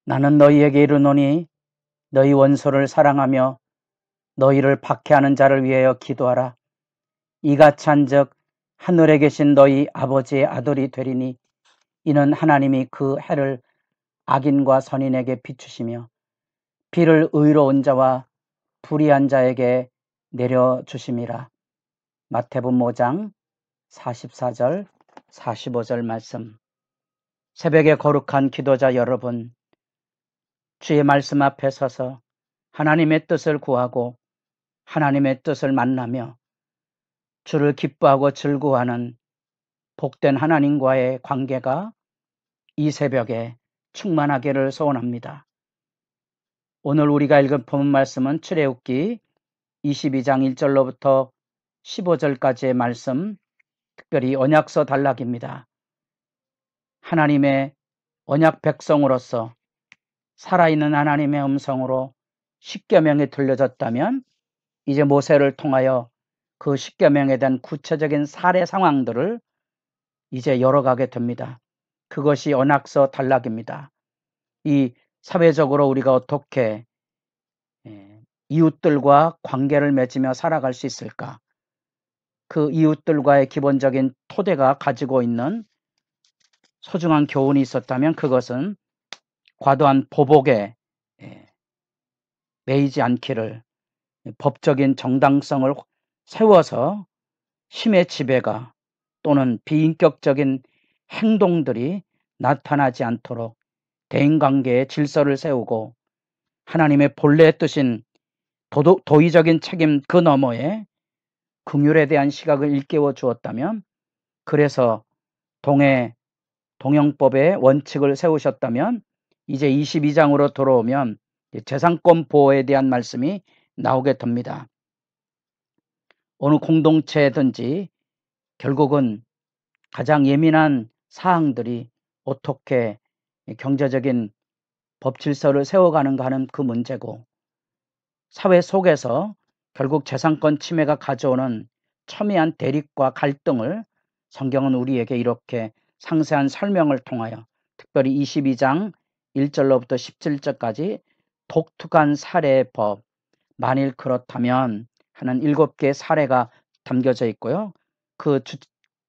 나는 너희에게 이르노니 너희 원수를 사랑하며 너희를 박해하는 자를 위하여 기도하라. 이같이 한즉 하늘에 계신 너희 아버지의 아들이 되리니 이는 하나님이 그 해를 악인과 선인에게 비추시며 비를 의로운 자와 불의한 자에게 내려주심이라. 마태복음 5장 44절 45절 말씀. 새벽에 거룩한 기도자 여러분, 주의 말씀 앞에 서서 하나님의 뜻을 구하고 하나님의 뜻을 만나며 주를 기뻐하고 즐거워하는 복된 하나님과의 관계가 이 새벽에 충만하기를 소원합니다. 오늘 우리가 읽은 본문 말씀은 출애굽기 22장 1절로부터 15절까지의 말씀, 특별히 언약서 단락입니다. 하나님의 언약 백성으로서 살아있는 하나님의 음성으로 십계명이 들려졌다면 이제 모세를 통하여 그 십계명에 대한 구체적인 사례 상황들을 이제 열어가게 됩니다. 그것이 언약서 단락입니다. 이 사회적으로 우리가 어떻게 이웃들과 관계를 맺으며 살아갈 수 있을까? 그 이웃들과의 기본적인 토대가 가지고 있는 소중한 교훈이 있었다면 그것은 과도한 보복에 매이지 않기를, 법적인 정당성을 세워서 힘의 지배가 또는 비인격적인 행동들이 나타나지 않도록 대인관계의 질서를 세우고 하나님의 본래의 뜻인 도의적인 책임 그 너머에 긍휼에 대한 시각을 일깨워 주었다면, 그래서 동영법의 원칙을 세우셨다면 이제 22장으로 들어오면 재산권 보호에 대한 말씀이 나오게 됩니다. 어느 공동체든지 결국은 가장 예민한 사항들이 어떻게 경제적인 법 질서를 세워가는가 하는 그 문제고, 사회 속에서 결국 재산권 침해가 가져오는 첨예한 대립과 갈등을 성경은 우리에게 이렇게 상세한 설명을 통하여 특별히 22장 1절로부터 17절까지 독특한 사례의 법, 만일 그렇다면 하는 7개의 사례가 담겨져 있고요. 그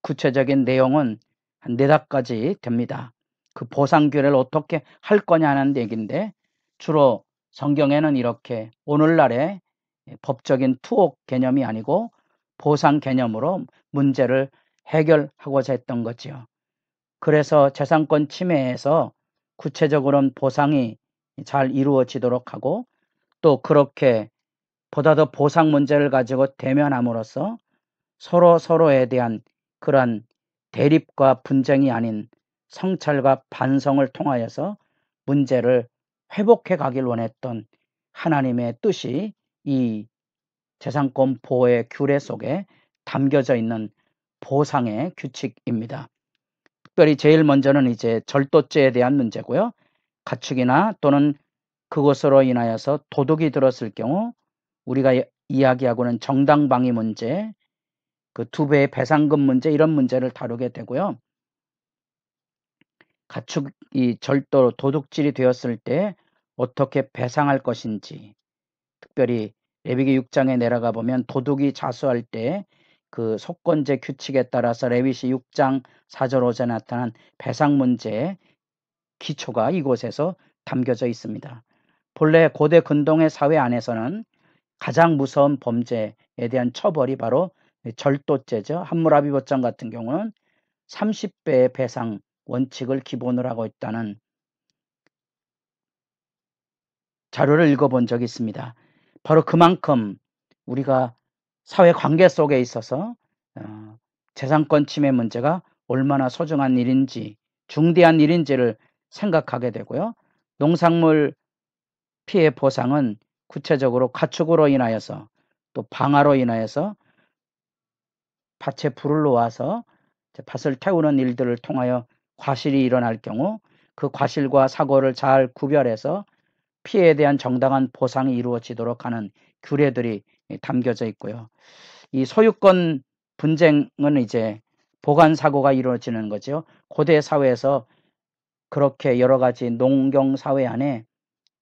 구체적인 내용은 한 4가지 됩니다. 그 보상규례를 어떻게 할 거냐는 얘기인데, 주로 성경에는 이렇게 오늘날의 법적인 투옥 개념이 아니고 보상 개념으로 문제를 해결하고자 했던 거지요. 그래서 재산권 침해에서 구체적으로는 보상이 잘 이루어지도록 하고, 또 그렇게 보다 더 보상 문제를 가지고 대면함으로써 서로에 대한 그러한 대립과 분쟁이 아닌 성찰과 반성을 통하여서 문제를 회복해 가길 원했던 하나님의 뜻이 이 재산권 보호의 규례 속에 담겨져 있는 보상의 규칙입니다. 특별히 제일 먼저는 이제 절도죄에 대한 문제고요. 가축이나 또는 그것으로 인하여서 도둑이 들었을 경우 우리가 이야기하고는 정당방위 문제, 그 2배의 배상금 문제, 이런 문제를 다루게 되고요. 가축이 절도, 도둑질이 되었을 때 어떻게 배상할 것인지, 특별히 레위기 6장에 내려가 보면 도둑이 자수할 때 그 속건제 규칙에 따라서 레위시 6장 4절 5절에 나타난 배상 문제의 기초가 이곳에서 담겨져 있습니다. 본래 고대 근동의 사회 안에서는 가장 무서운 범죄에 대한 처벌이 바로 절도죄죠. 함무라비 법정 같은 경우는 30배의 배상 원칙을 기본으로 하고 있다는 자료를 읽어본 적이 있습니다. 바로 그만큼 우리가 사회 관계 속에 있어서 재산권 침해 문제가 얼마나 소중한 일인지, 중대한 일인지를 생각하게 되고요. 농산물 피해 보상은 구체적으로 가축으로 인하여서 또 방화로 인하여서 밭에 불을 놓아서 밭을 태우는 일들을 통하여 과실이 일어날 경우 그 과실과 사고를 잘 구별해서 피해에 대한 정당한 보상이 이루어지도록 하는 규례들이 담겨져 있고요. 이 소유권 분쟁은 이제 보관 사고가 이루어지는 거죠. 고대 사회에서 그렇게 여러 가지 농경 사회 안에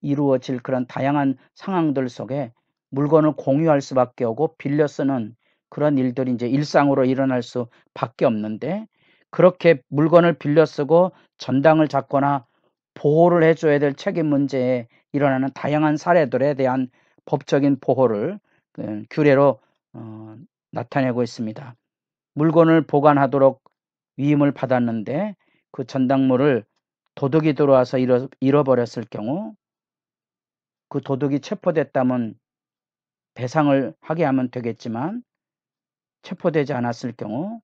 이루어질 그런 다양한 상황들 속에 물건을 공유할 수밖에 없고 빌려 쓰는 그런 일들이 이제 일상으로 일어날 수밖에 없는데, 그렇게 물건을 빌려 쓰고 전당을 잡거나 보호를 해줘야 될 책임 문제에 일어나는 다양한 사례들에 대한 법적인 보호를 규례로 나타내고 있습니다. 물건을 보관하도록 위임을 받았는데 그 전당물을 도둑이 들어와서 잃어버렸을 경우, 그 도둑이 체포됐다면 배상을 하게 하면 되겠지만, 체포되지 않았을 경우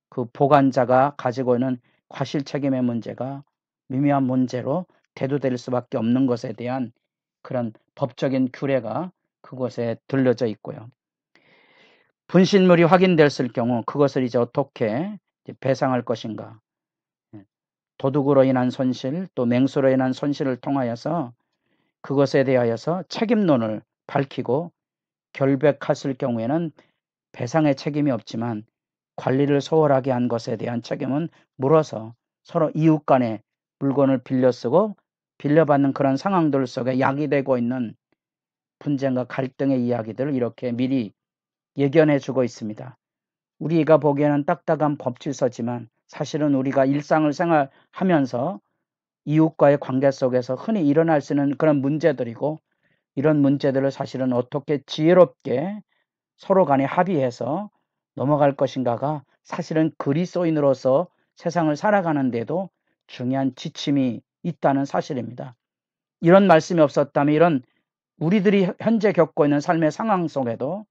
그 보관자가 가지고 있는 과실 책임의 문제가 미묘한 문제로 대두될 수밖에 없는 것에 대한 그런 법적인 규례가 그곳에 들려져 있고요. 분실물이 확인됐을 경우 그것을 이제 어떻게 배상할 것인가, 도둑으로 인한 손실 또 맹수로 인한 손실을 통하여서 그것에 대하여서 책임론을 밝히고 결백했을 경우에는 배상의 책임이 없지만 관리를 소홀하게 한 것에 대한 책임은 물어서 서로 이웃 간에 물건을 빌려 쓰고 빌려받는 그런 상황들 속에 야기되고 있는 분쟁과 갈등의 이야기들을 이렇게 미리 예견해 주고 있습니다. 우리가 보기에는 딱딱한 법질서지만 사실은 우리가 일상을 생활하면서 이웃과의 관계 속에서 흔히 일어날 수 있는 그런 문제들이고, 이런 문제들을 사실은 어떻게 지혜롭게 서로 간에 합의해서 넘어갈 것인가가 사실은 그리스도인으로서 세상을 살아가는 데도 중요한 지침이 있다는 사실입니다. 이런 말씀이 없었다면 이런 우리들이 현재 겪고 있는 삶의 상황 속에도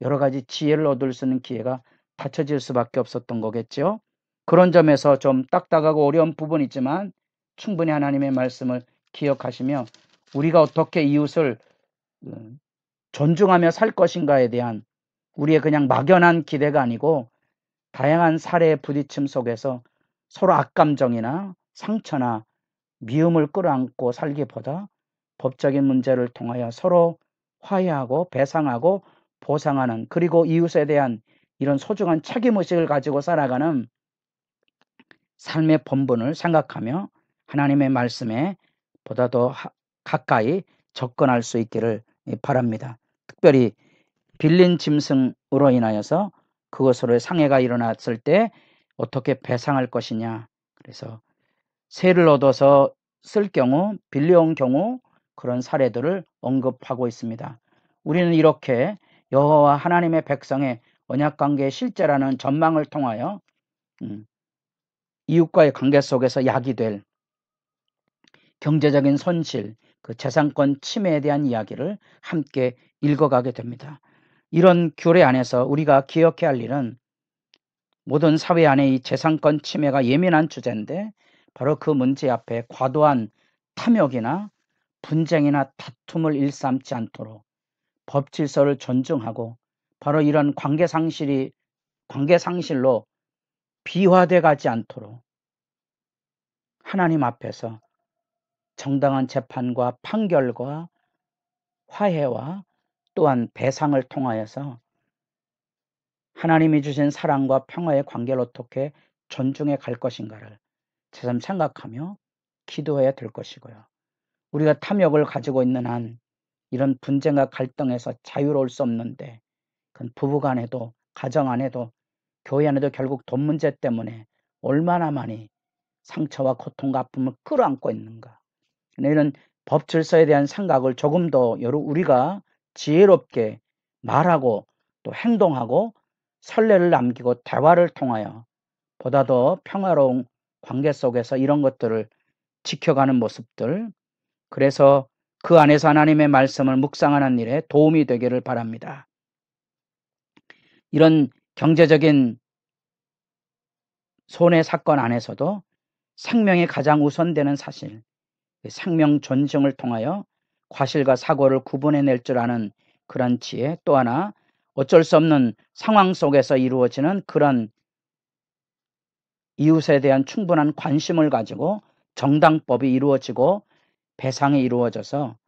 여러 가지 지혜를 얻을 수 있는 기회가 닫혀질 수밖에 없었던 거겠죠. 그런 점에서 좀 딱딱하고 어려운 부분이지만 충분히 하나님의 말씀을 기억하시며 우리가 어떻게 이웃을 존중하며 살 것인가에 대한 우리의 그냥 막연한 기대가 아니고, 다양한 사례의 부딪힘 속에서 서로 악감정이나 상처나 미움을 끌어안고 살기보다 법적인 문제를 통하여 서로 화해하고 배상하고 보상하는, 그리고 이웃에 대한 이런 소중한 책임의식을 가지고 살아가는 삶의 본분을 생각하며 하나님의 말씀에 보다 더 가까이 접근할 수 있기를 바랍니다. 특별히 빌린 짐승으로 인하여서 그것으로 상해가 일어났을 때 어떻게 배상할 것이냐, 그래서 세를 얻어서 쓸 경우, 빌려온 경우 그런 사례들을 언급하고 있습니다. 우리는 이렇게 여호와 하나님의 백성의 언약관계의 실제라는 전망을 통하여 이웃과의 관계 속에서 야기될 경제적인 손실, 그 재산권 침해에 대한 이야기를 함께 읽어가게 됩니다. 이런 규례 안에서 우리가 기억해야 할 일은, 모든 사회 안에 이 재산권 침해가 예민한 주제인데 바로 그 문제 앞에 과도한 탐욕이나 분쟁이나 다툼을 일삼지 않도록 법 질서를 존중하고, 바로 이런 관계 상실로 비화돼 가지 않도록 하나님 앞에서 정당한 재판과 판결과 화해와 또한 배상을 통하여서 하나님이 주신 사랑과 평화의 관계를 어떻게 존중해 갈 것인가를 새삼 생각하며 기도해야 될 것이고요. 우리가 탐욕을 가지고 있는 한 이런 분쟁과 갈등에서 자유로울 수 없는데, 그건 부부 간에도 가정 안에도 교회 안에도 결국 돈 문제 때문에 얼마나 많이 상처와 고통과 아픔을 끌어안고 있는가. 이런 법 질서에 대한 생각을 조금 더 우리가 지혜롭게 말하고 또 행동하고 선례를 남기고 대화를 통하여 보다 더 평화로운 관계 속에서 이런 것들을 지켜가는 모습들, 그래서 그 안에서 하나님의 말씀을 묵상하는 일에 도움이 되기를 바랍니다. 이런 경제적인 손해 사건 안에서도 생명이 가장 우선되는 사실, 생명 존중을 통하여 과실과 사고를 구분해낼 줄 아는 그런 지혜, 또 하나 어쩔 수 없는 상황 속에서 이루어지는 그런 이웃에 대한 충분한 관심을 가지고 정당법이 이루어지고 배상이 이루어져서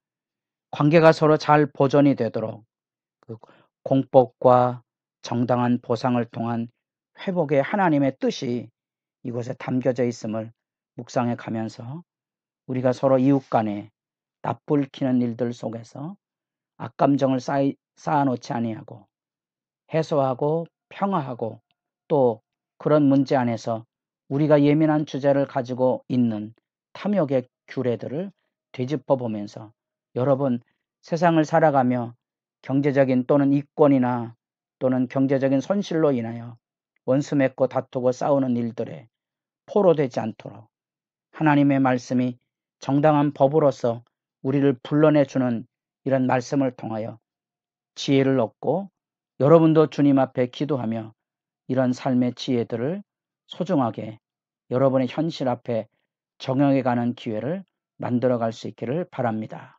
관계가 서로 잘 보존이 되도록 그 공법과 정당한 보상을 통한 회복의 하나님의 뜻이 이곳에 담겨져 있음을 묵상해 가면서 우리가 서로 이웃 간에 낯불 키는 일들 속에서 악감정을 쌓아놓지 아니하고 해소하고 평화하고 또 그런 문제 안에서 우리가 예민한 주제를 가지고 있는 탐욕의 규례들을 되짚어 보면서 여러분 세상을 살아가며 경제적인 또는 이권이나 또는 경제적인 손실로 인하여 원수 맺고 다투고 싸우는 일들에 포로되지 않도록 하나님의 말씀이 정당한 법으로서 우리를 불러내주는 이런 말씀을 통하여 지혜를 얻고 여러분도 주님 앞에 기도하며 이런 삶의 지혜들을 소중하게 여러분의 현실 앞에 적용해 가는 기회를 만들어 갈 수 있기를 바랍니다.